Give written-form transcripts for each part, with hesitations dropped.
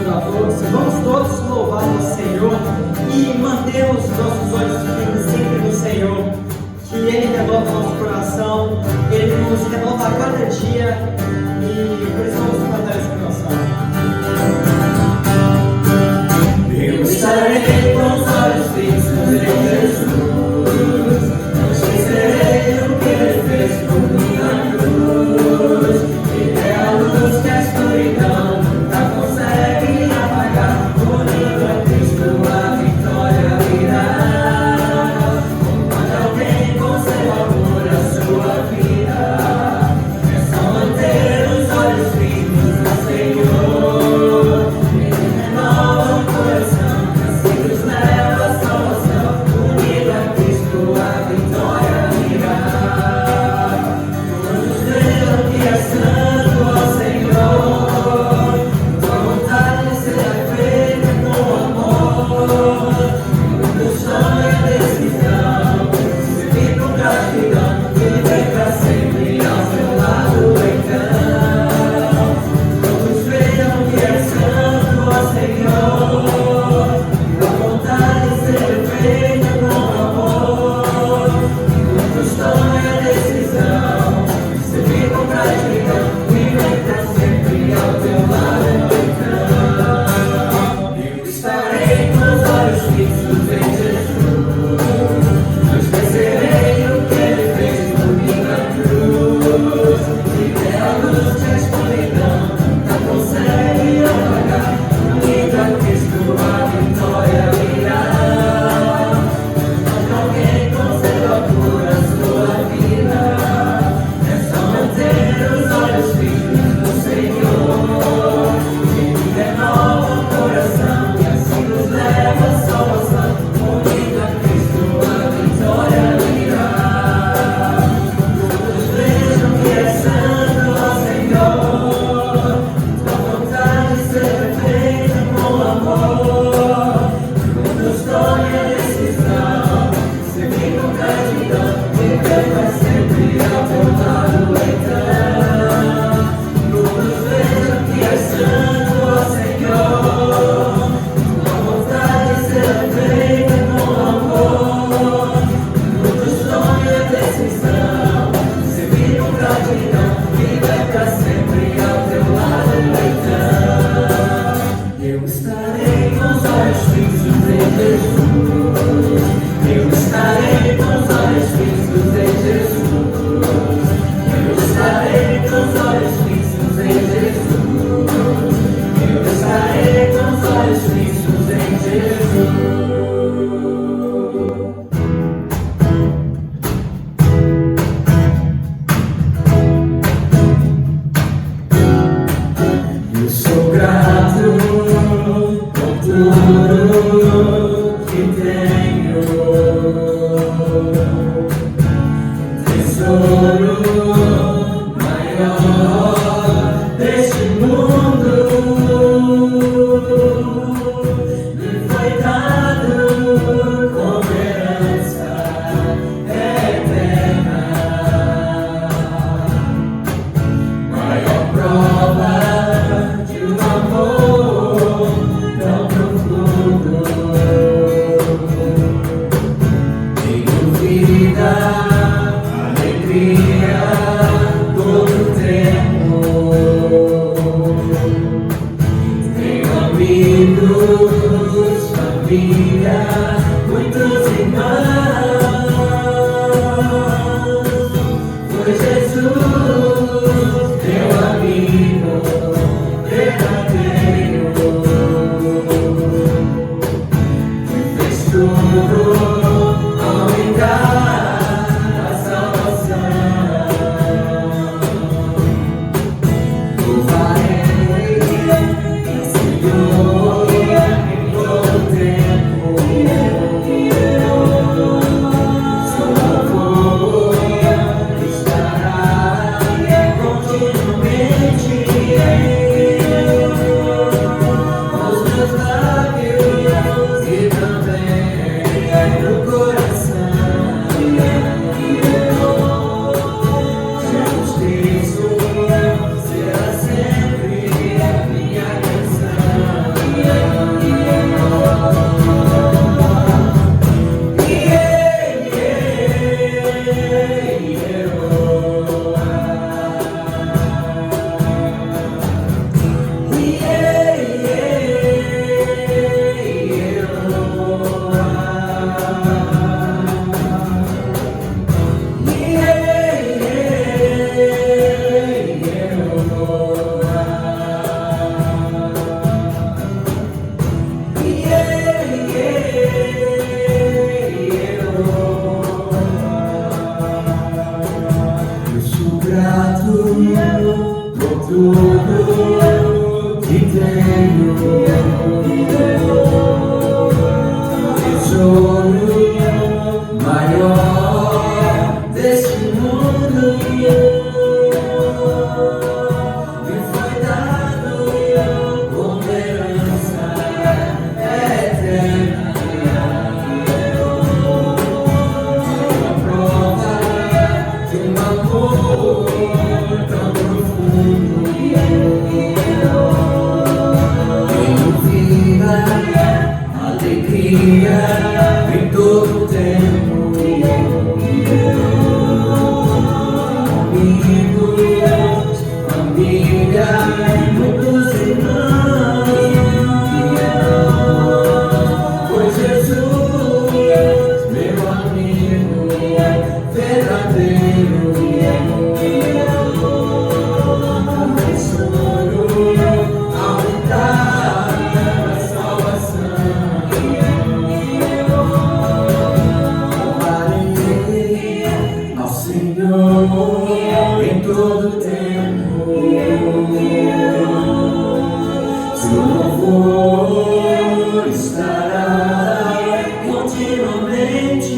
tua força. Vamos todos louvar o Senhor e manter os nossos olhos firmes sempre no Senhor, que Ele renova o nosso coração, Ele nos renova a cada dia, e por isso vamos cantar essa canção. Eu estarei com os olhos fixos em Jesus, não esquecerei o que Ele fez por mim na cruz, e é a luz que a escuridão nunca consegue apagar. Unido a Cristo a vitória virá. Quando alguém conserva por a sua vida, é só manter os olhos firmes no Senhor. Ele renova o coração, assim nos leva à salvação. Unido a Cristo a vitória virá. Todos vejam que é santo ao Senhor. Tua vontade será feita com amor. Muitos sonham a decisão, servir com gratidão, viver pra sempre ao seu lado então. Todos vejam que é santo ao Senhor. Tua vontade será feita com amor. Muitos tomam a decisão, servir com gratidão, viver pra sempre ao teu lado então. Eu estarei com os olhos fixos em Jesus, não esquecerei o que Ele fez por mim na cruz, e é a luz que a escuridão nunca consegue apagar. Unido a Cristo a vitória virá. Quando alguém conserva por a sua vida, é só manter os olhos firmes no Senhor. Ele renova o coração e assim nos leva à salvação. Unido a Cristo a vitória virá. Todos vejam que é santo ao Senhor. Tua vontade será feita com amor. Todos tomem a decisão, servir com gratidão, viver pra sempre ao teu lado então. Todos vejam que é santo ao Senhor. Tua vontade será feita com amor. Todos tomem a decisão, servir com gratidão, viver pra sempre ao teu lado então. Eu estarei com os olhos fixos em Jesus. Eu estarei com os olhos fixos em Jesus. Eu estarei com os olhos fixos em Jesus. Eu estarei com os olhos fixos em Jesus. Eu sou grato por tudo que tenho, tesouro maior deste mundo me foi dado como herança eterna. Maior prova de um amor tão profundo. Tenho vida, alegria. tudo que tenho, tesouro maior deste mundo me foi dado como herança eterna. A prova de um amor tão profundo. Tenho vida, alegria em todo o tempo. Amigos, família e muitos irmãos. Pois Jesus, meu amigo verdadeiro, em todo tempo, seu louvor estará continuamente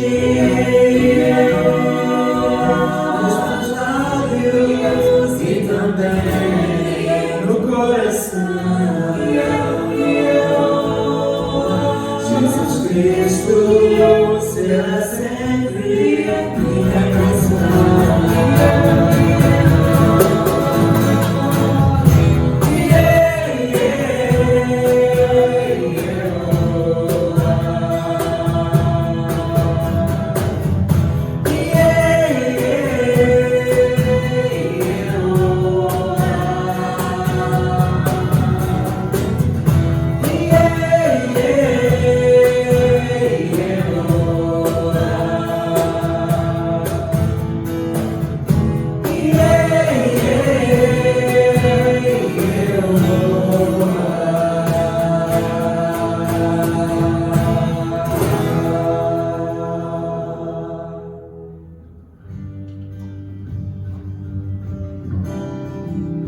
nos meus lábios e também no coração. Jesus Cristo será sempre minha canção.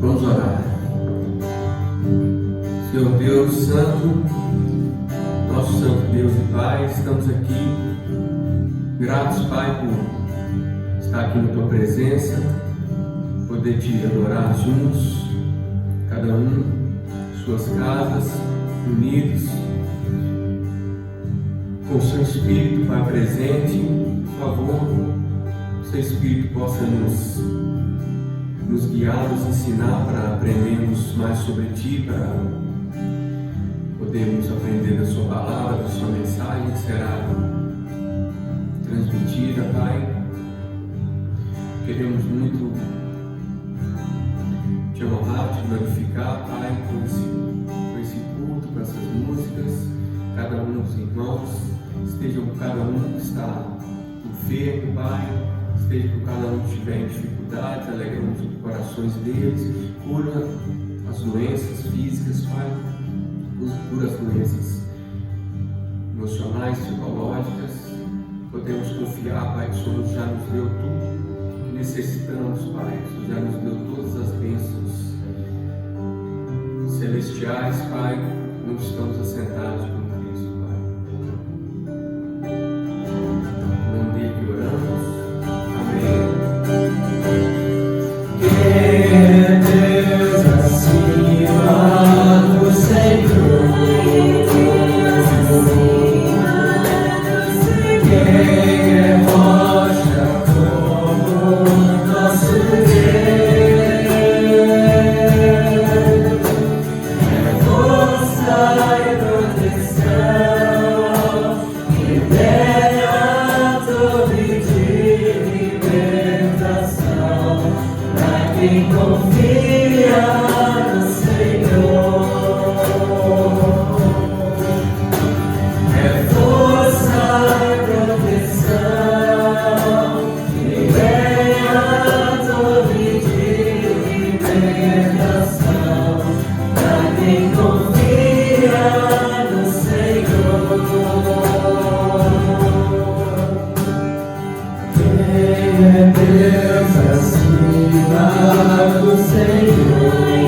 Vamos orar. Senhor Deus Santo, nosso Santo Deus e Pai, estamos aqui gratos, Pai, por estar aqui na Tua presença, poder Te adorar juntos, cada um em suas casas, unidos, com o Seu Espírito, Pai, presente. Por favor, que o Seu Espírito possa nos guiar, nos ensinar para aprendermos mais sobre Ti, para podermos aprender da Sua palavra, da Sua mensagem que será transmitida, Pai. Queremos muito Te honrar, Te glorificar, Pai, com esse culto, com essas músicas. Cada um dos irmãos, esteja com cada um que está enfermo, Pai, esteja com cada um que estiver em dificuldades, alegramos os corações deles, cura as doenças físicas, Pai, cura as doenças emocionais, psicológicas. Podemos confiar, Pai, que o Senhor já nos deu tudo que necessitamos, Pai, que o Senhor já nos deu todas as bênçãos celestiais, Pai, onde estamos assentados com Cristo, Pai. Em nome dele que oramos. Amém. Deus acima do Senhor, quem é rocha como nosso Deus, é força e proteção, libertador e de libertação, pra quem confia no Senhor. É força e proteção, libertador e de libertação, pra quem confia no Senhor. Quem é Deus acima do Senhor?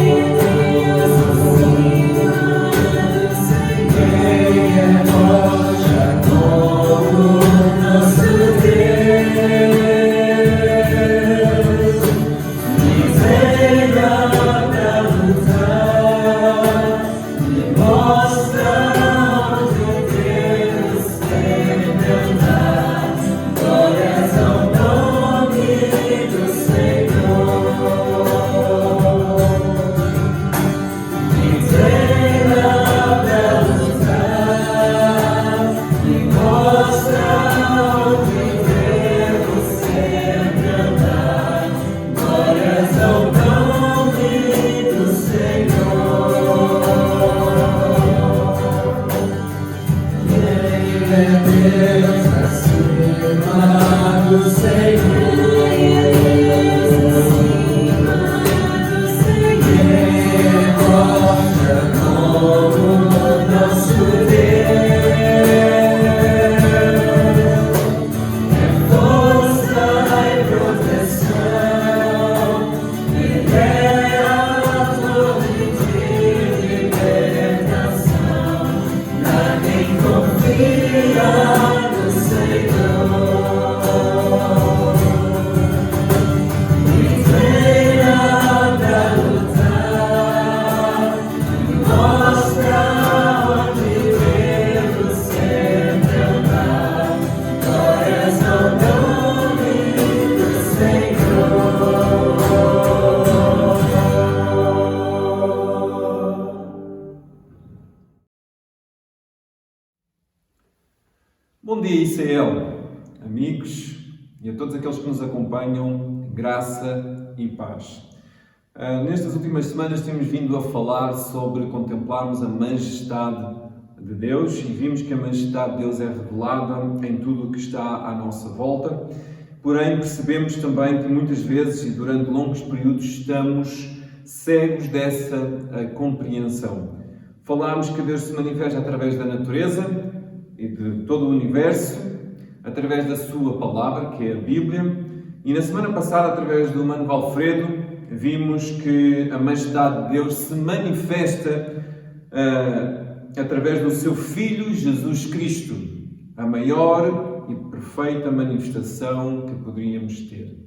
Bom dia, ICL, amigos e a todos aqueles que nos acompanham, graça e paz. Nestas últimas semanas temos vindo a falar sobre contemplarmos a majestade de Deus e vimos que a majestade de Deus é revelada em tudo o que está à nossa volta. Porém, percebemos também que muitas vezes e durante longos períodos estamos cegos dessa compreensão. Falámos que Deus se manifesta através da natureza e de todo o universo, através da sua palavra, que é a Bíblia, e na semana passada, através do Mano Valfredo, vimos que a majestade de Deus se manifesta através do seu Filho Jesus Cristo, a maior e perfeita manifestação que poderíamos ter.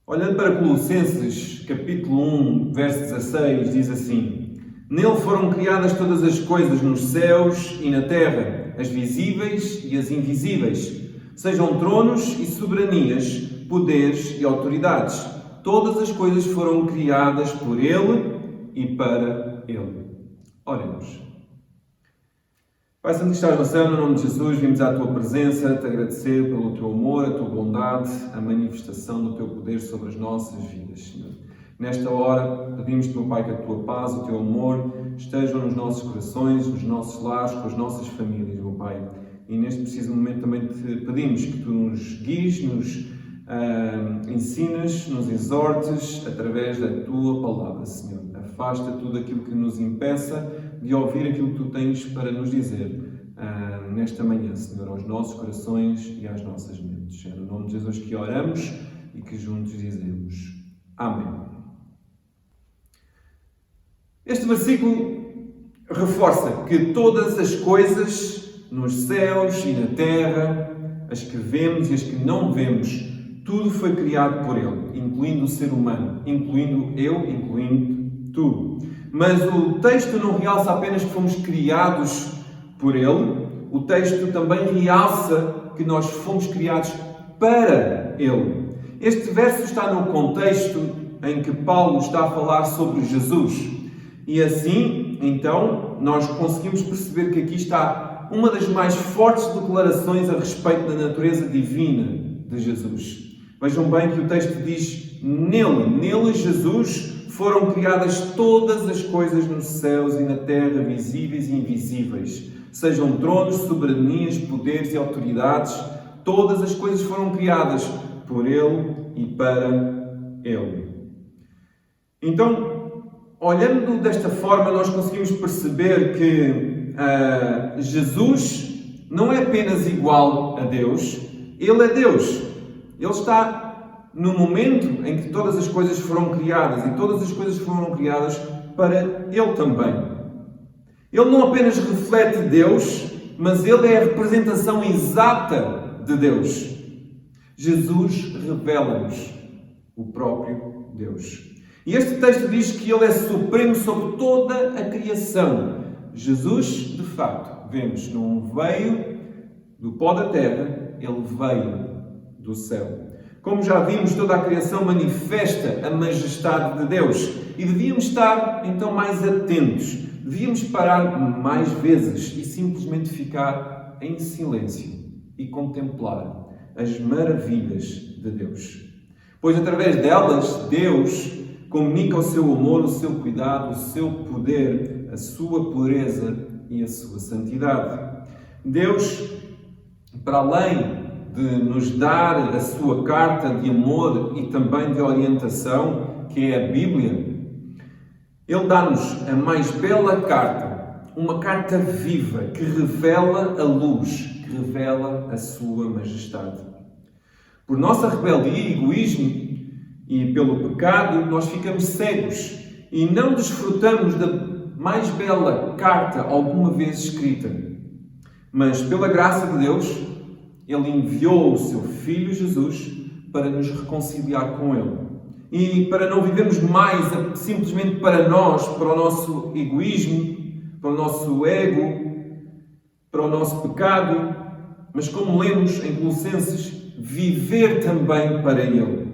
Olhando para Colossenses, capítulo 1, verso 16, diz assim: Nele foram criadas todas as coisas nos céus e na terra, as visíveis e as invisíveis, sejam tronos e soberanias, poderes e autoridades. Todas as coisas foram criadas por Ele e para Ele. Oremos. Pai Santo que estás no céu, no nome de Jesus, vimos à Tua presença, te agradecer pelo Teu amor, a Tua bondade, a manifestação do Teu poder sobre as nossas vidas, Senhor. Nesta hora, pedimos-te, meu Pai, que a Tua paz, o Teu amor estejam nos nossos corações, nos nossos lares, com as nossas famílias, meu Pai. E neste preciso momento também te pedimos que Tu nos guies, nos ensines, nos exortes através da Tua palavra, Senhor. Afasta tudo aquilo que nos impeça de ouvir aquilo que Tu tens para nos dizer nesta manhã, Senhor, aos nossos corações e às nossas mentes. É no nome de Jesus que oramos e que juntos dizemos Amém. Este versículo reforça que todas as coisas nos céus e na terra, as que vemos e as que não vemos, tudo foi criado por Ele, incluindo o ser humano, incluindo eu, incluindo tu. Mas o texto não realça apenas que fomos criados por Ele, o texto também realça que nós fomos criados para Ele. Este verso está no contexto em que Paulo está a falar sobre Jesus. E assim, então, nós conseguimos perceber que aqui está uma das mais fortes declarações a respeito da natureza divina de Jesus. Vejam bem que o texto diz: Nele, Jesus, foram criadas todas as coisas nos céus e na terra, visíveis e invisíveis. Sejam tronos, soberanias, poderes e autoridades. Todas as coisas foram criadas por Ele e para Ele. Então, olhando desta forma, nós conseguimos perceber que Jesus não é apenas igual a Deus, Ele é Deus. Ele está no momento em que todas as coisas foram criadas e todas as coisas foram criadas para Ele também. Ele não apenas reflete Deus, mas Ele é a representação exata de Deus. Jesus revela-nos o próprio Deus. E este texto diz que Ele é supremo sobre toda a criação. Jesus, de facto, vemos, não veio do pó da terra, Ele veio do céu. Como já vimos, toda a criação manifesta a majestade de Deus. E devíamos estar, então, mais atentos. Devíamos parar mais vezes e simplesmente ficar em silêncio e contemplar as maravilhas de Deus. Pois através delas, Deus comunica o seu amor, o seu cuidado, o seu poder, a sua pureza e a sua santidade. Deus, para além de nos dar a sua carta de amor e também de orientação, que é a Bíblia, Ele dá-nos a mais bela carta, uma carta viva que revela a luz, que revela a sua majestade. Por nossa rebeldia e egoísmo, e pelo pecado, nós ficamos cegos e não desfrutamos da mais bela carta alguma vez escrita. Mas, pela graça de Deus, Ele enviou o seu Filho Jesus para nos reconciliar com Ele. E para não vivermos mais simplesmente para nós, para o nosso egoísmo, para o nosso ego, para o nosso pecado, mas como lemos em Colossenses, viver também para Ele.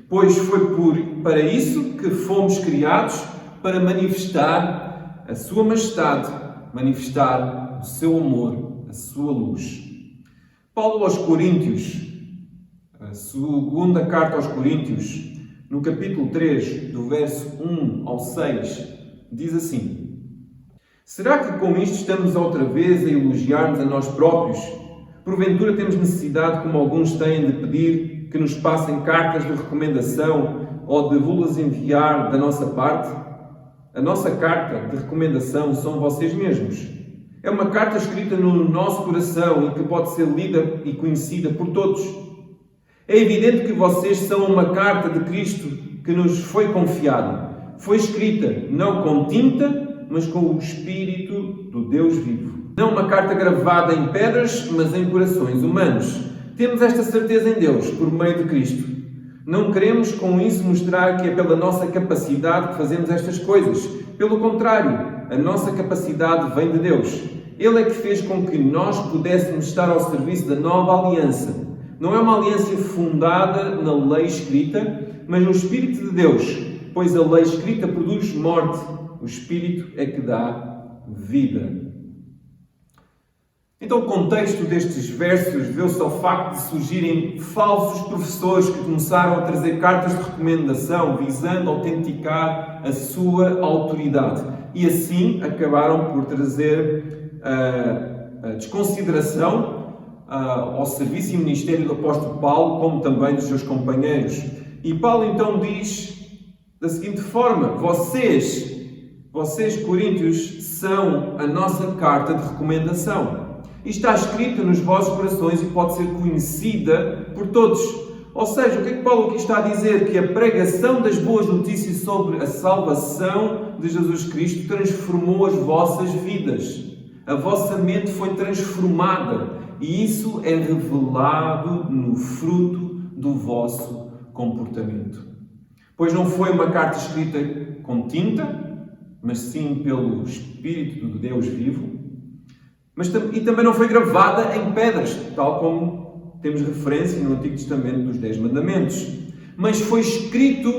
Pois foi para isso que fomos criados, para manifestar a Sua majestade, manifestar o seu amor, a sua luz. Paulo aos Coríntios, a segunda carta aos Coríntios, no capítulo 3, do verso 1 ao 6, diz assim: Será que com isto estamos outra vez a elogiar-nos a nós próprios? Porventura temos necessidade, como alguns têm, de pedir que nos passem cartas de recomendação ou de vos enviar da nossa parte? A nossa carta de recomendação são vocês mesmos. É uma carta escrita no nosso coração e que pode ser lida e conhecida por todos. É evidente que vocês são uma carta de Cristo que nos foi confiada. Foi escrita não com tinta, mas com o Espírito do Deus vivo. Não uma carta gravada em pedras, mas em corações humanos. Temos esta certeza em Deus, por meio de Cristo. Não queremos com isso mostrar que é pela nossa capacidade que fazemos estas coisas. Pelo contrário, a nossa capacidade vem de Deus. Ele é que fez com que nós pudéssemos estar ao serviço da nova aliança. Não é uma aliança fundada na lei escrita, mas no Espírito de Deus, pois a lei escrita produz morte, o Espírito é que dá vida. Então o contexto destes versos deu-se ao facto de surgirem falsos professores que começaram a trazer cartas de recomendação visando autenticar a sua autoridade e assim acabaram por trazer a desconsideração ao serviço e ministério do apóstolo Paulo, como também dos seus companheiros. E Paulo então diz da seguinte forma: vocês coríntios, são a nossa carta de recomendação. E está escrita nos vossos corações e pode ser conhecida por todos. Ou seja, o que é que Paulo aqui está a dizer? Que a pregação das boas notícias sobre a salvação de Jesus Cristo transformou as vossas vidas. A vossa mente foi transformada. E isso é revelado no fruto do vosso comportamento. Pois não foi uma carta escrita com tinta, mas sim pelo Espírito do Deus vivo. E também não foi gravada em pedras, tal como temos referência no Antigo Testamento dos 10 Mandamentos. Mas foi escrito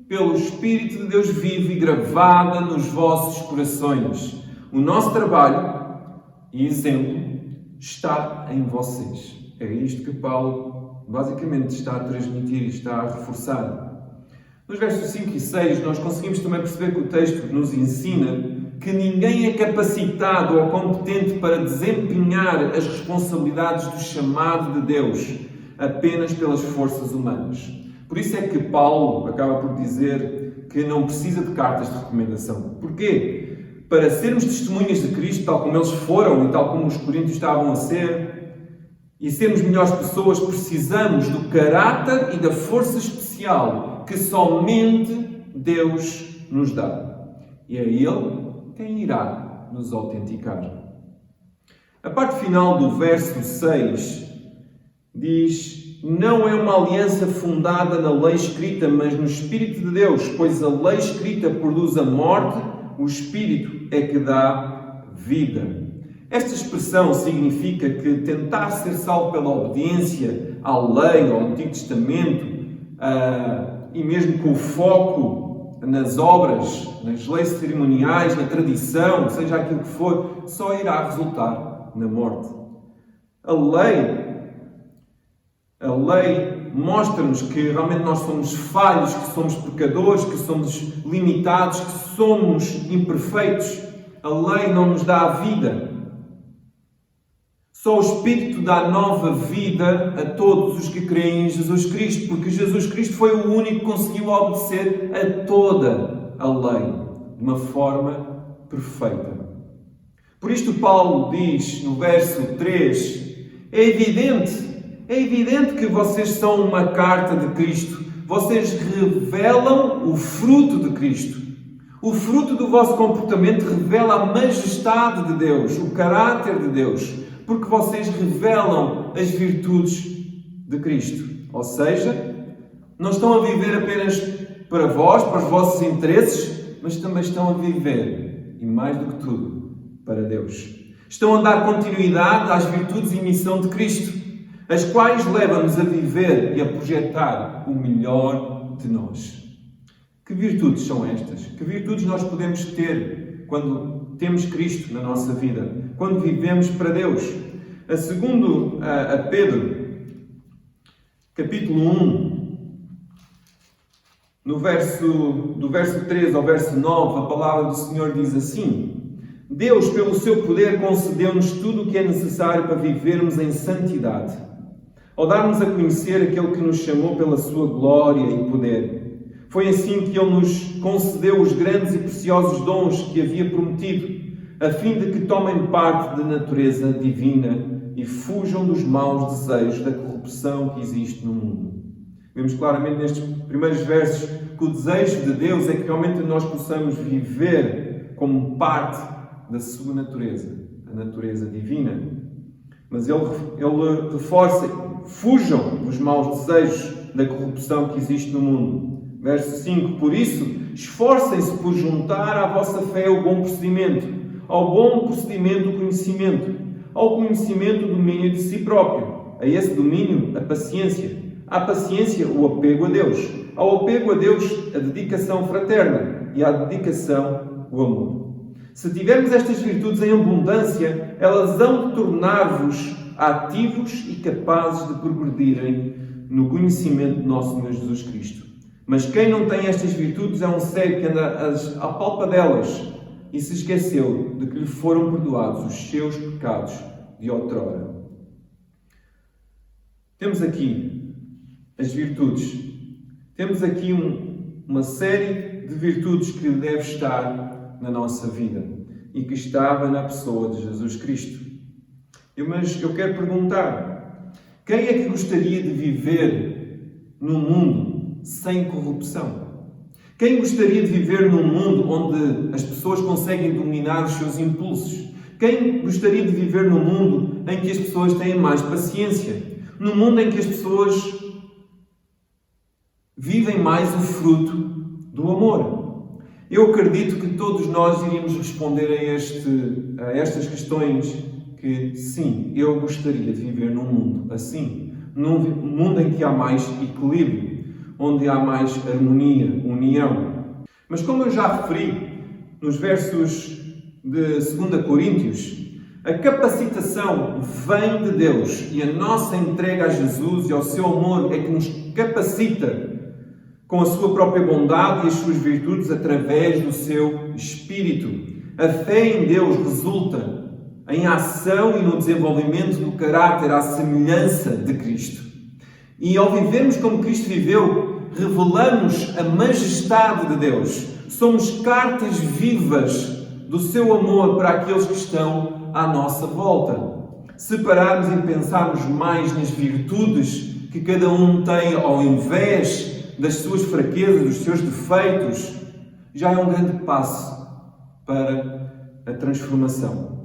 pelo Espírito de Deus vivo e gravada nos vossos corações. O nosso trabalho e exemplo está em vocês. É isto que Paulo basicamente está a transmitir e está a reforçar. Nos versos 5 e 6 nós conseguimos também perceber que o texto nos ensina que ninguém é capacitado ou competente para desempenhar as responsabilidades do chamado de Deus apenas pelas forças humanas. Por isso é que Paulo acaba por dizer que não precisa de cartas de recomendação. Porquê? Para sermos testemunhas de Cristo, tal como eles foram e tal como os coríntios estavam a ser, e sermos melhores pessoas, precisamos do caráter e da força especial que somente Deus nos dá. E é Ele quem irá nos autenticar. A parte final do verso 6 diz: não é uma aliança fundada na lei escrita, mas no Espírito de Deus, pois a lei escrita produz a morte, o Espírito é que dá vida. Esta expressão significa que tentar ser salvo pela obediência à lei, ao Antigo Testamento, e mesmo com o foco nas obras, nas leis cerimoniais, na tradição, seja aquilo que for, só irá resultar na morte. A lei mostra-nos que realmente nós somos falhos, que somos pecadores, que somos limitados, que somos imperfeitos. A lei não nos dá a vida. Só o Espírito dá nova vida a todos os que creem em Jesus Cristo, porque Jesus Cristo foi o único que conseguiu obedecer a toda a lei de uma forma perfeita. Por isto Paulo diz no verso 3: é evidente que vocês são uma carta de Cristo. Vocês revelam o fruto de Cristo. O fruto do vosso comportamento revela a majestade de Deus, o caráter de Deus, porque vocês revelam as virtudes de Cristo. Ou seja, não estão a viver apenas para vós, para os vossos interesses, mas também estão a viver, e mais do que tudo, para Deus. Estão a dar continuidade às virtudes e missão de Cristo. as quais levam-nos a viver e a projetar o melhor de nós. Que virtudes são estas? Que virtudes nós podemos ter quando temos Cristo na nossa vida, quando vivemos para Deus? Segundo a Pedro, capítulo 1, do verso 3 ao verso 9, a palavra do Senhor diz assim: Deus, pelo seu poder, concedeu-nos tudo o que é necessário para vivermos em santidade, ao dar-nos a conhecer aquele que nos chamou pela sua glória e poder. Foi assim que Ele nos concedeu os grandes e preciosos dons que havia prometido, a fim de que tomem parte da natureza divina e fujam dos maus desejos da corrupção que existe no mundo. Vemos claramente nestes primeiros versos que o desejo de Deus é que realmente nós possamos viver como parte da sua natureza, a natureza divina. Mas Ele reforça: fujam dos maus desejos da corrupção que existe no mundo. Verso 5: Por isso, esforcem-se por juntar à vossa fé o bom procedimento, ao bom procedimento o conhecimento, ao conhecimento o domínio de si próprio, a esse domínio a paciência, à paciência o apego a Deus, ao apego a Deus a dedicação fraterna e à dedicação o amor. Se tivermos estas virtudes em abundância, elas hão de tornar-vos ativos e capazes de progredirem no conhecimento de nosso Senhor Jesus Cristo. Mas quem não tem estas virtudes é um cego que anda à palpa delas e se esqueceu de que lhe foram perdoados os seus pecados de outrora. Temos aqui as virtudes. Temos aqui uma série de virtudes que deve estar na nossa vida e que estava na pessoa de Jesus Cristo. Mas eu quero perguntar: quem é que gostaria de viver num mundo sem corrupção? Quem gostaria de viver num mundo onde as pessoas conseguem dominar os seus impulsos? Quem gostaria de viver num mundo em que as pessoas têm mais paciência? Num mundo em que as pessoas vivem mais o fruto do amor? Eu acredito que todos nós iríamos responder a estas questões que sim, eu gostaria de viver num mundo assim. Num mundo em que há mais equilíbrio, onde há mais harmonia, união. Mas como eu já referi nos versos de 2 Coríntios, a capacitação vem de Deus e a nossa entrega a Jesus e ao seu amor é que nos capacita com a sua própria bondade e as suas virtudes através do seu Espírito. A fé em Deus resulta em ação e no desenvolvimento do caráter à semelhança de Cristo. E ao vivermos como Cristo viveu, revelamos a majestade de Deus. Somos cartas vivas do seu amor para aqueles que estão à nossa volta. Se pararmos e pensarmos mais nas virtudes que cada um tem ao invés das suas fraquezas, dos seus defeitos, já é um grande passo para a transformação.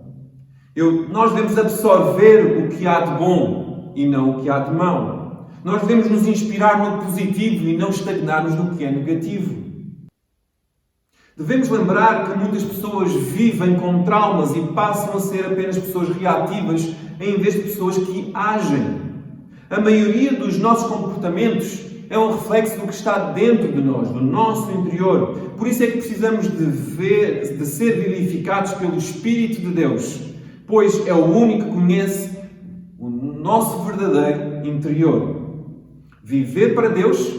Nós devemos absorver o que há de bom e não o que há de mau. Nós devemos nos inspirar no positivo e não estagnarmos no que é negativo. Devemos lembrar que muitas pessoas vivem com traumas e passam a ser apenas pessoas reativas em vez de pessoas que agem. A maioria dos nossos comportamentos é um reflexo do que está dentro de nós, do nosso interior. Por isso é que precisamos de ser vivificados pelo Espírito de Deus, pois é o único que conhece o nosso verdadeiro interior. Viver para Deus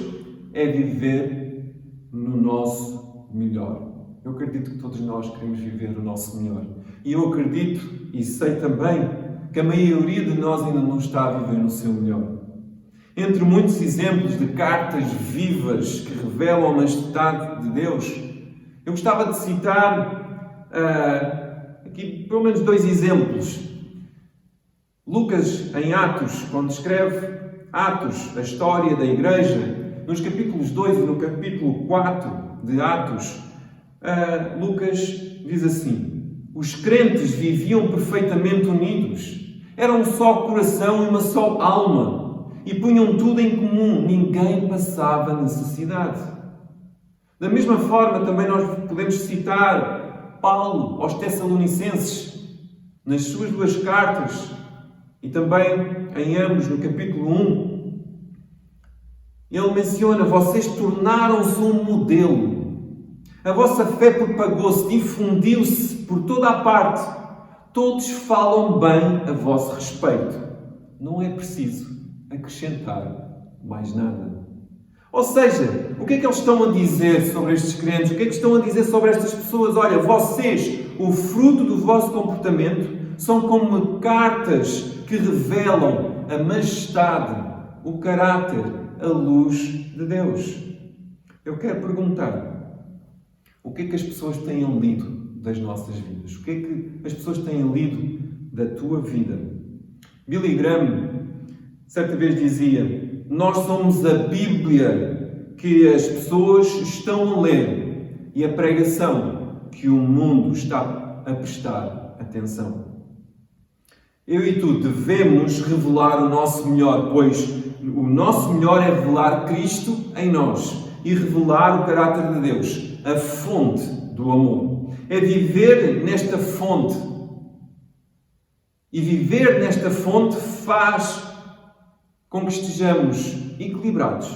é viver no nosso melhor. Eu acredito que todos nós queremos viver o nosso melhor. E eu acredito e sei também que a maioria de nós ainda não está a viver no seu melhor. Entre muitos exemplos de cartas vivas que revelam a majestade de Deus, eu gostava de citar aqui pelo menos 2 exemplos. Lucas, em Atos, quando escreve Atos, a história da Igreja, nos capítulos 2 e no capítulo 4 de Atos, Lucas diz assim: os crentes viviam perfeitamente unidos, eram um só coração e uma só alma, e punham tudo em comum, ninguém passava necessidade. Da mesma forma, também nós podemos citar Paulo aos Tessalonicenses, nas suas 2 cartas, E também em Amos, no capítulo 1, ele menciona: vocês tornaram-se um modelo. A vossa fé propagou-se, difundiu-se por toda a parte. Todos falam bem a vosso respeito. Não é preciso acrescentar mais nada. Ou seja, o que é que eles estão a dizer sobre estes crentes? O que é que estão a dizer sobre estas pessoas? Olha, vocês, o fruto do vosso comportamento, são como cartas que revelam a majestade, o caráter, a luz de Deus. Eu quero perguntar: o que é que as pessoas têm lido das nossas vidas? O que é que as pessoas têm lido da tua vida? Billy Graham certa vez dizia: nós somos a Bíblia que as pessoas estão a ler e a pregação que o mundo está a prestar atenção. Eu e tu devemos revelar o nosso melhor, pois o nosso melhor é revelar Cristo em nós e revelar o caráter de Deus, a fonte do amor. É viver nesta fonte. E viver nesta fonte faz com que estejamos equilibrados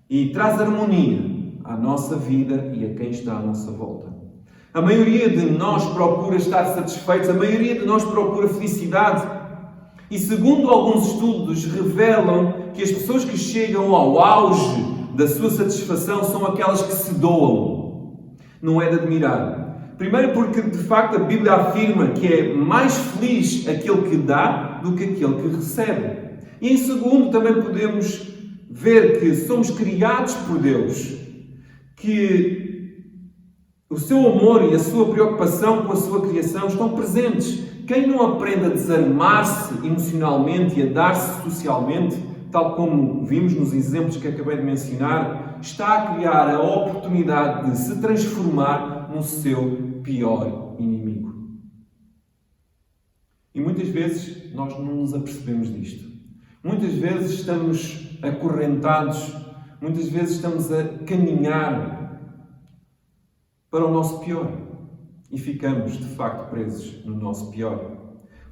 e traz harmonia à nossa vida e a quem está à nossa volta. A maioria de nós procura estar satisfeitos, a maioria de nós procura felicidade. E segundo alguns estudos revelam que as pessoas que chegam ao auge da sua satisfação são aquelas que se doam. Não é de admirar. Primeiro porque, de facto, a Bíblia afirma que é mais feliz aquele que dá do que aquele que recebe. E em segundo, também podemos ver que somos criados por Deus, que o seu amor e a sua preocupação com a sua criação estão presentes. Quem não aprende a desarmar-se emocionalmente e a dar-se socialmente, tal como vimos nos exemplos que acabei de mencionar, está a criar a oportunidade de se transformar no seu pior inimigo. E muitas vezes nós não nos apercebemos disto. Muitas vezes estamos acorrentados, muitas vezes estamos a caminhar para o nosso pior e ficamos, de facto, presos no nosso pior.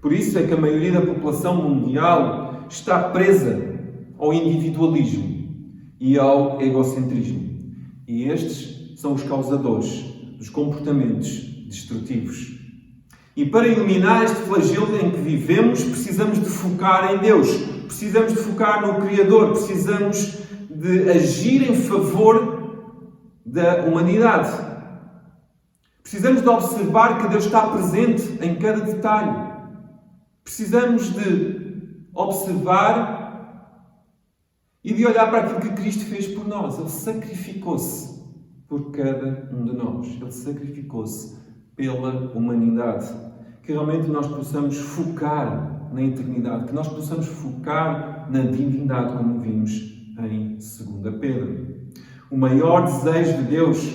Por isso é que a maioria da população mundial está presa ao individualismo e ao egocentrismo. E estes são os causadores dos comportamentos destrutivos. E para eliminar este flagelo em que vivemos, precisamos de focar em Deus, precisamos de focar no Criador, precisamos de agir em favor da humanidade. Precisamos de observar que Deus está presente em cada detalhe. Precisamos de observar e de olhar para aquilo que Cristo fez por nós. Ele sacrificou-se por cada um de nós. Ele sacrificou-se pela humanidade. Que realmente nós possamos focar na eternidade, que nós possamos focar na divindade, como vimos em 2 Pedro. O maior desejo de Deus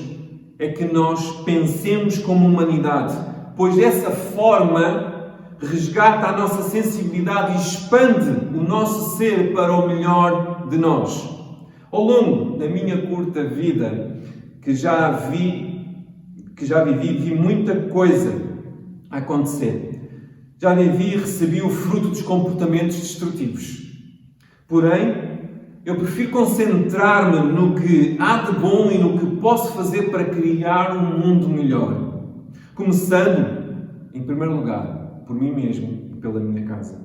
é que nós pensemos como humanidade, pois dessa forma resgata a nossa sensibilidade e expande o nosso ser para o melhor de nós. Ao longo da minha curta vida, que já vivi, vi muita coisa acontecer. Já vivi e recebi o fruto dos comportamentos destrutivos. Porém, eu prefiro concentrar-me no que há de bom e no que posso fazer para criar um mundo melhor. Começando, em primeiro lugar, por mim mesmo e pela minha casa.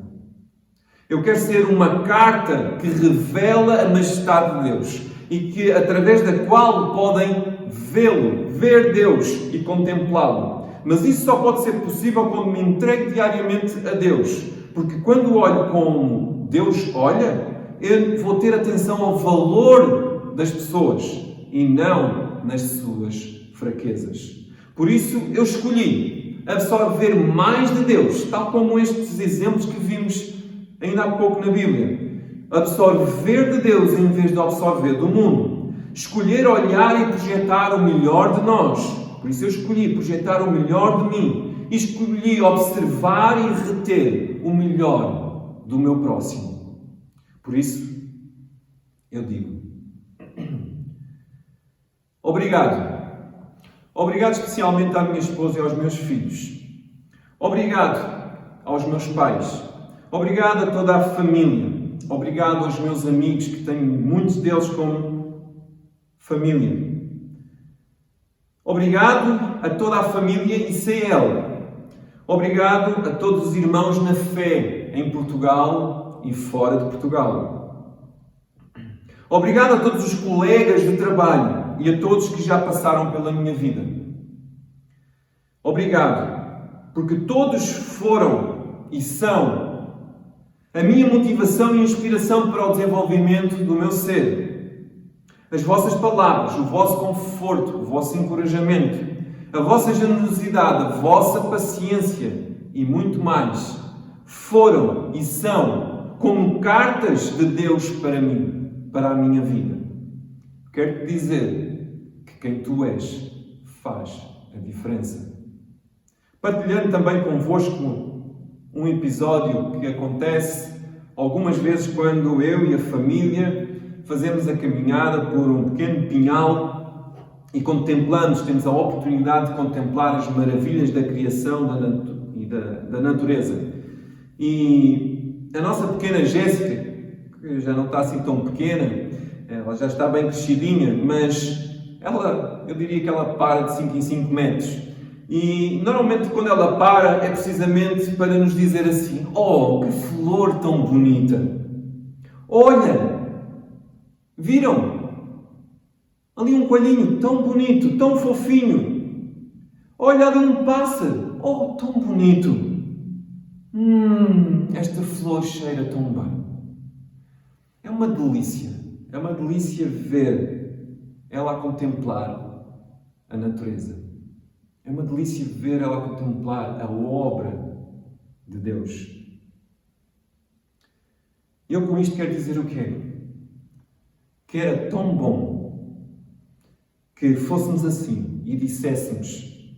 Eu quero ser uma carta que revela a majestade de Deus e que, através da qual podem vê-lo, ver Deus e contemplá-lo. Mas isso só pode ser possível quando me entrego diariamente a Deus. Porque quando olho como Deus olha, eu vou ter atenção ao valor das pessoas e não nas suas fraquezas. Por isso, eu escolhi absorver mais de Deus, tal como estes exemplos que vimos ainda há pouco na Bíblia. Absorver de Deus em vez de absorver do mundo. Escolher olhar e projetar o melhor de nós. Por isso eu escolhi projetar o melhor de mim. E escolhi observar e reter o melhor do meu próximo. Por isso, eu digo: obrigado. Obrigado especialmente à minha esposa e aos meus filhos. Obrigado aos meus pais. Obrigado a toda a família. Obrigado aos meus amigos, que tenho muitos deles como família. Obrigado a toda a família ICL. Obrigado a todos os irmãos na fé em Portugal e fora de Portugal. Obrigado a todos os colegas de trabalho e a todos que já passaram pela minha vida. Obrigado, porque todos foram e são a minha motivação e inspiração para o desenvolvimento do meu ser. As vossas palavras, o vosso conforto, o vosso encorajamento, a vossa generosidade, a vossa paciência e muito mais foram e são como cartas de Deus para mim, para a minha vida. Quero-te dizer que quem tu és faz a diferença. Partilhando também convosco um episódio que acontece algumas vezes quando eu e a família fazemos a caminhada por um pequeno pinhal e contemplamos, temos a oportunidade de contemplar as maravilhas da criação da natureza. E a nossa pequena Jéssica, que já não está assim tão pequena, ela já está bem crescidinha, mas eu diria que ela para de 5 em 5 metros. E normalmente quando ela para é precisamente para nos dizer assim: oh, que flor tão bonita! Olha! Viram? Ali um coelhinho tão bonito, tão fofinho. Olha ali um pássaro. Oh, tão bonito! Esta flor cheira tão bem. É uma delícia ver ela a contemplar a natureza. É uma delícia ver ela contemplar a obra de Deus. Eu com isto quero dizer o quê? Que era tão bom que fôssemos assim e disséssemos: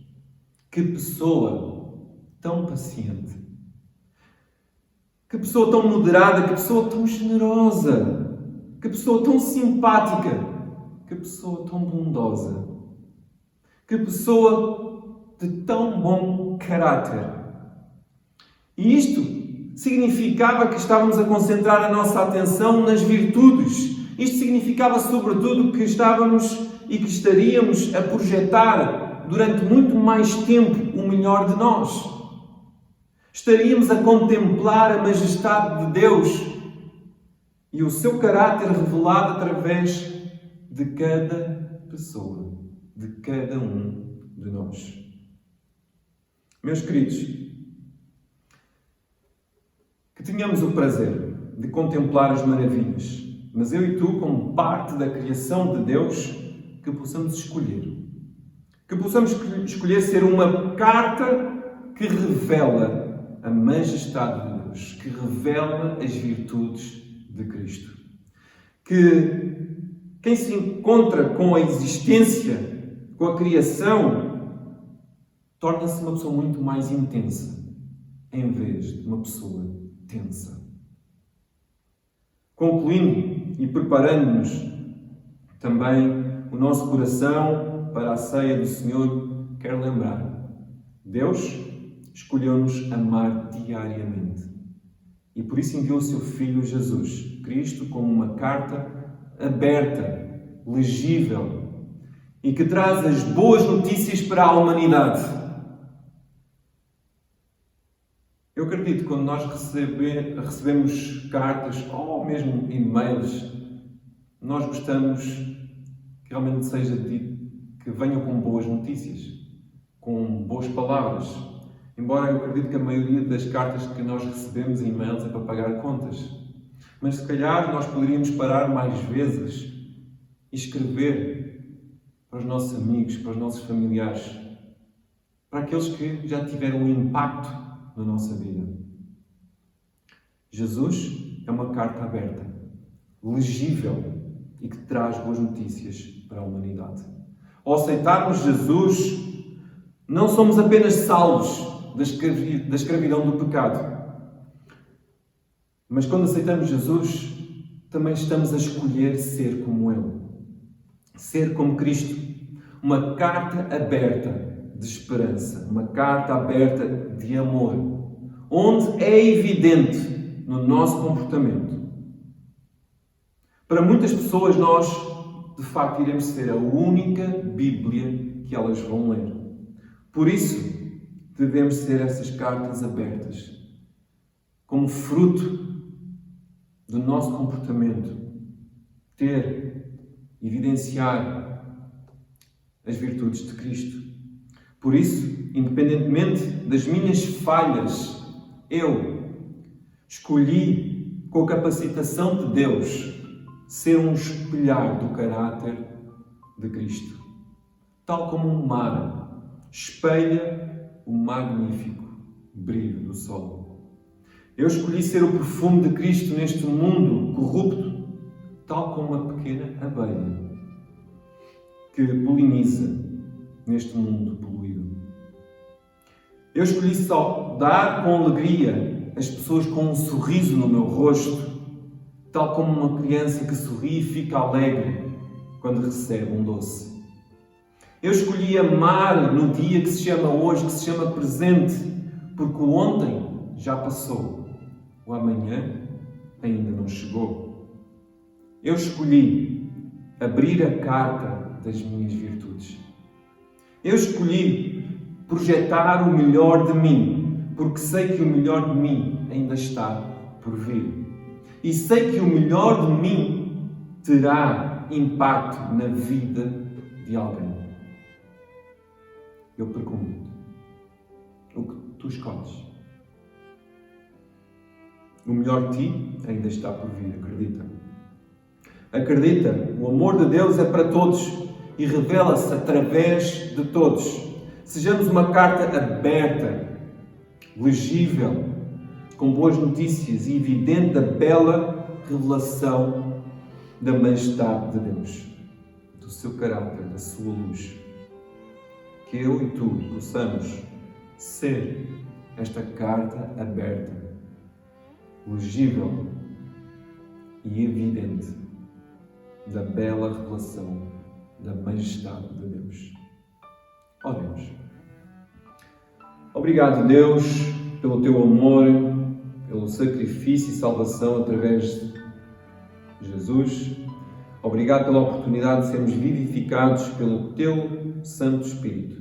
que pessoa tão paciente, que pessoa tão moderada, que pessoa tão generosa, que pessoa tão simpática, que pessoa tão bondosa, que pessoa de tão bom caráter. E isto significava que estávamos a concentrar a nossa atenção nas virtudes. Isto significava, sobretudo, que estávamos e que estaríamos a projetar durante muito mais tempo o melhor de nós. Estaríamos a contemplar a majestade de Deus e o seu caráter revelado através de cada pessoa, de cada um de nós. Meus queridos, que tenhamos o prazer de contemplar as maravilhas, mas eu e tu, como parte da criação de Deus, que possamos escolher. Que possamos escolher ser uma carta que revela a majestade de Deus, que revela as virtudes de Cristo. Que quem se encontra com a existência, com a criação, torna-se uma pessoa muito mais intensa, em vez de uma pessoa tensa. Concluindo e preparando-nos também o nosso coração para a ceia do Senhor, quero lembrar: Deus escolheu-nos amar diariamente. E por isso enviou o seu Filho Jesus Cristo como uma carta aberta, legível e que traz as boas notícias para a humanidade. Eu acredito que quando nós recebemos cartas ou mesmo e-mails, nós gostamos que realmente seja dito que venham com boas notícias, com boas palavras. Embora eu acredito que a maioria das cartas que nós recebemos em e-mails é para pagar contas. Mas se calhar nós poderíamos parar mais vezes e escrever para os nossos amigos, para os nossos familiares, para aqueles que já tiveram um impacto na nossa vida. Jesus é uma carta aberta, legível e que traz boas notícias para a humanidade. Ao aceitarmos Jesus, não somos apenas salvos da escravidão do pecado, mas quando aceitamos Jesus, também estamos a escolher ser como Ele, ser como Cristo, uma carta aberta de esperança, uma carta aberta de amor, onde é evidente no nosso comportamento. Para muitas pessoas, nós, de facto, iremos ser a única Bíblia que elas vão ler. Por isso, devemos ter essas cartas abertas, como fruto do nosso comportamento, evidenciar as virtudes de Cristo. Por isso, independentemente das minhas falhas, eu escolhi, com a capacitação de Deus, ser um espelhar do caráter de Cristo. Tal como um mar espelha o magnífico brilho do sol. Eu escolhi ser o perfume de Cristo neste mundo corrupto, tal como uma pequena abelha que poliniza neste mundo poluído. Eu escolhi saudar com alegria as pessoas com um sorriso no meu rosto, tal como uma criança que sorri e fica alegre quando recebe um doce. Eu escolhi amar no dia que se chama hoje, que se chama presente, porque o ontem já passou, o amanhã ainda não chegou. Eu escolhi abrir a carta das minhas virtudes. Eu escolhi projetar o melhor de mim, porque sei que o melhor de mim ainda está por vir. E sei que o melhor de mim terá impacto na vida de alguém. Eu pergunto, o que tu escolhes? O melhor de ti ainda está por vir, acredita. Acredita, o amor de Deus é para todos e revela-se através de todos. Sejamos uma carta aberta, legível, com boas notícias e evidente da bela revelação da majestade de Deus, do seu caráter, da sua luz. Que eu e tu possamos ser esta carta aberta, legível e evidente da bela revelação da majestade de Deus. Oremos. Obrigado, Deus, pelo teu amor, pelo sacrifício e salvação através de Jesus. Obrigado pela oportunidade de sermos vivificados pelo teu Santo Espírito.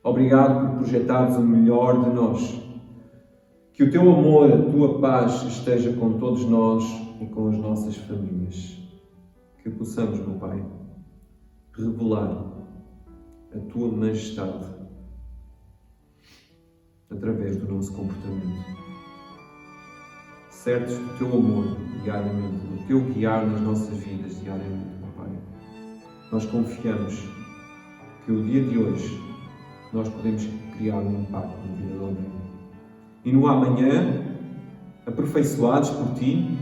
Obrigado por projetares o melhor de nós. Que o teu amor, a tua paz esteja com todos nós e com as nossas famílias. Que possamos, meu Pai, revelar a tua majestade através do nosso comportamento. Certos do teu amor diariamente, do teu guiar nas nossas vidas diariamente, meu Pai. Nós confiamos que o dia de hoje nós podemos criar um impacto na vida de alguém. E no amanhã, aperfeiçoados por Ti,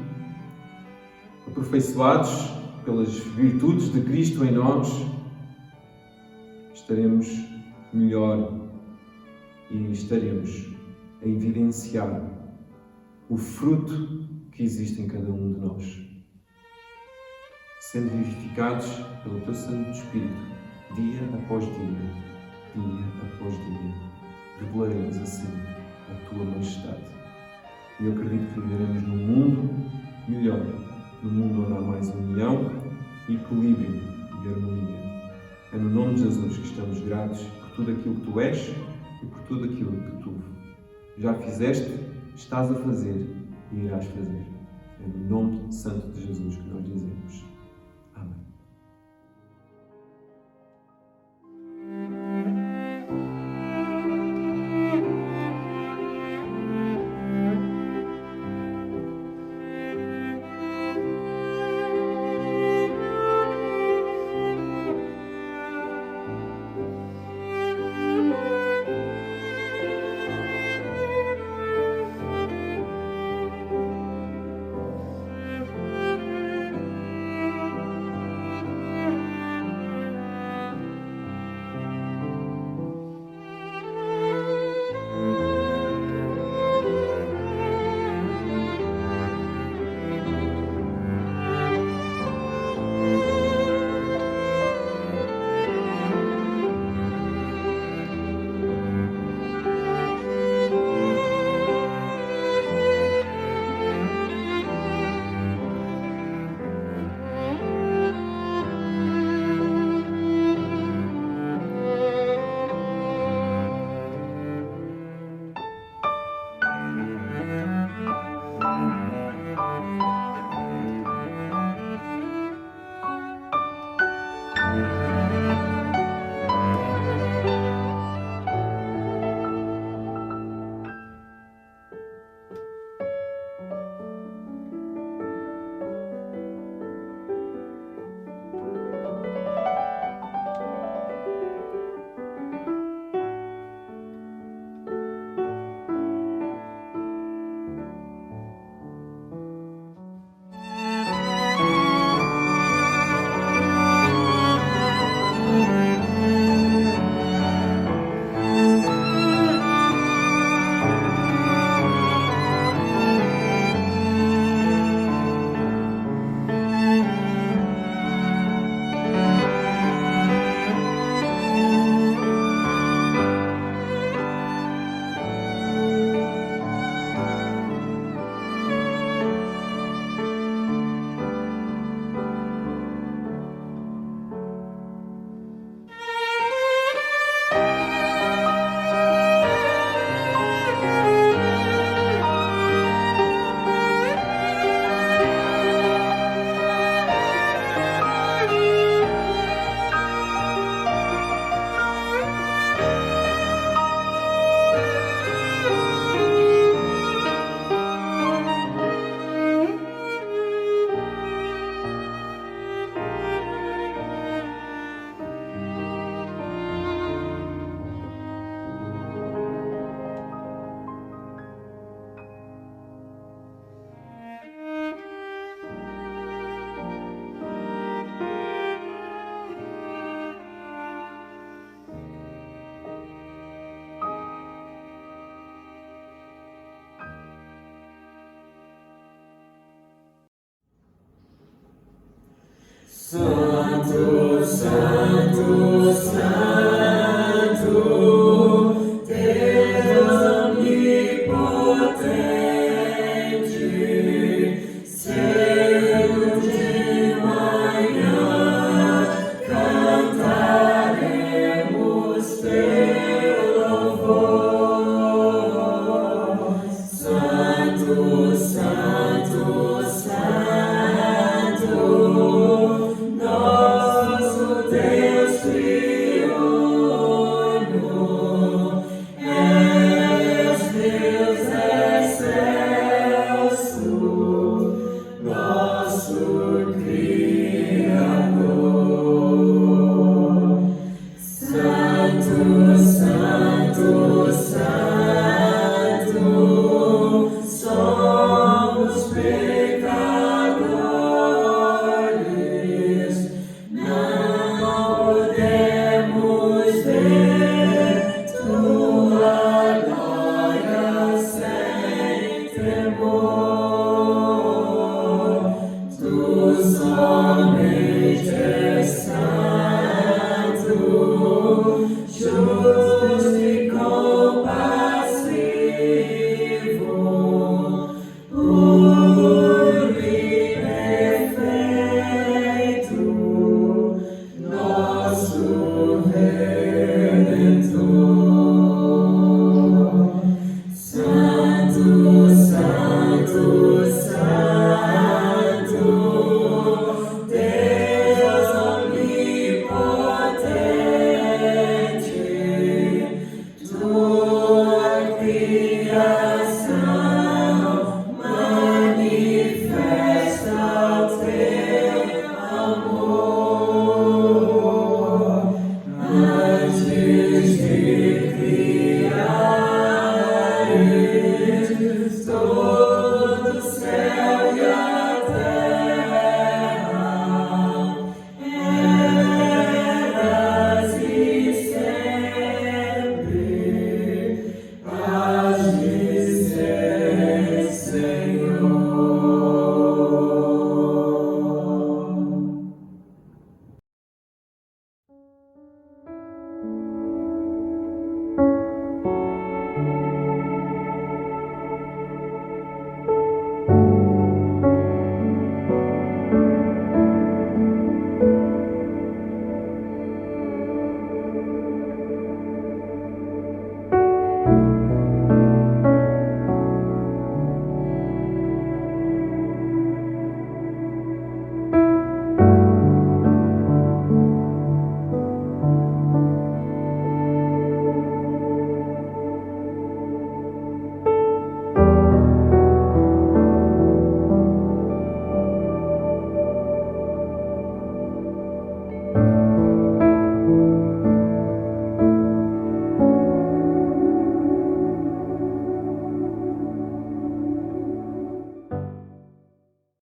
aperfeiçoados pelas virtudes de Cristo em nós, estaremos melhor e estaremos a evidenciar o fruto que existe em cada um de nós. Sendo vivificados pelo Teu Santo Espírito, dia após dia após dia, revelaremos assim a Tua majestade. E eu acredito que viveremos num mundo melhor, num mundo onde há mais união, equilíbrio e harmonia. É no nome de Jesus que estamos gratos por tudo aquilo que Tu és e por tudo aquilo que Tu já fizeste, estás a fazer e irás fazer. É no nome santo de Jesus que nós dizemos. Amém. Santo, Santo, Santo.